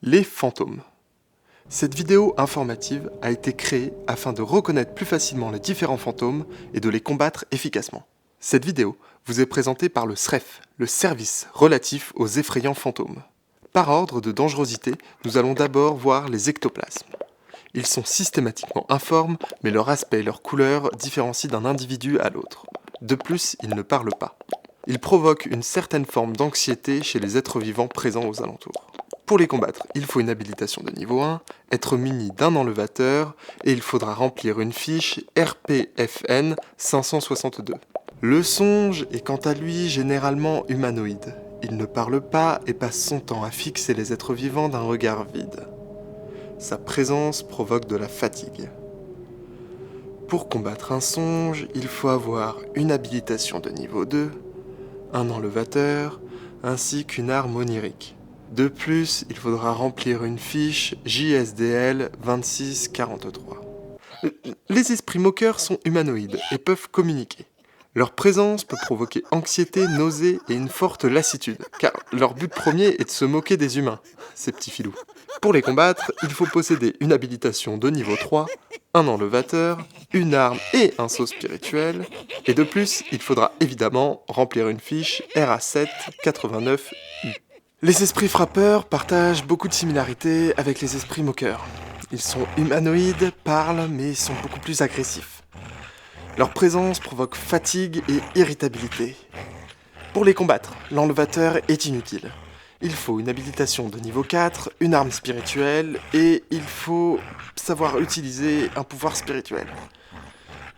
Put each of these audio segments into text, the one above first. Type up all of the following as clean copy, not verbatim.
Les fantômes. Cette vidéo informative a été créée afin de reconnaître plus facilement les différents fantômes et de les combattre efficacement. Cette vidéo vous est présentée par le SREF, le service relatif aux effrayants fantômes. Par ordre de dangerosité, nous allons d'abord voir les ectoplasmes. Ils sont systématiquement informes, mais leur aspect et leur couleur différencient d'un individu à l'autre. De plus, ils ne parlent pas. Ils provoquent une certaine forme d'anxiété chez les êtres vivants présents aux alentours. Pour les combattre, il faut une habilitation de niveau 1, être muni d'un enlevateur et il faudra remplir une fiche RPFN 562. Le songe est quant à lui généralement humanoïde. Il ne parle pas et passe son temps à fixer les êtres vivants d'un regard vide. Sa présence provoque de la fatigue. Pour combattre un songe, il faut avoir une habilitation de niveau 2, un enlevateur, ainsi qu'une arme onirique. De plus, il faudra remplir une fiche JSDL 2643. Les esprits moqueurs sont humanoïdes et peuvent communiquer. Leur présence peut provoquer anxiété, nausée et une forte lassitude, car leur but premier est de se moquer des humains, ces petits filous. Pour les combattre, il faut posséder une habilitation de niveau 3, un enlevateur, une arme et un sceau spirituel, et de plus, il faudra évidemment remplir une fiche RA7 89U. Les esprits frappeurs partagent beaucoup de similarités avec les esprits moqueurs. Ils sont humanoïdes, parlent, mais sont beaucoup plus agressifs. Leur présence provoque fatigue et irritabilité. Pour les combattre, l'enlevateur est inutile. Il faut une habilitation de niveau 4, une arme spirituelle, et il faut savoir utiliser un pouvoir spirituel.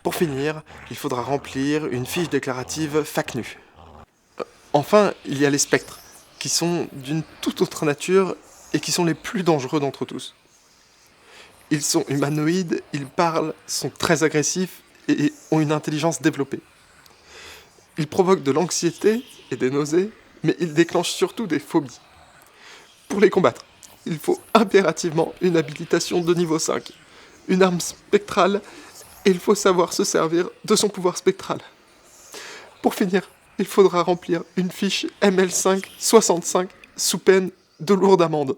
Pour finir, il faudra remplir une fiche déclarative FACNU. Enfin, il y a les spectres, qui sont d'une toute autre nature et qui sont les plus dangereux d'entre tous. Ils sont humanoïdes, ils parlent, sont très agressifs et ont une intelligence développée. Ils provoquent de l'anxiété et des nausées, mais ils déclenchent surtout des phobies. Pour les combattre, il faut impérativement une habilitation de niveau 5, une arme spectrale, et il faut savoir se servir de son pouvoir spectral. Pour finir, il faudra remplir une fiche ML5 65 sous peine de lourde amende.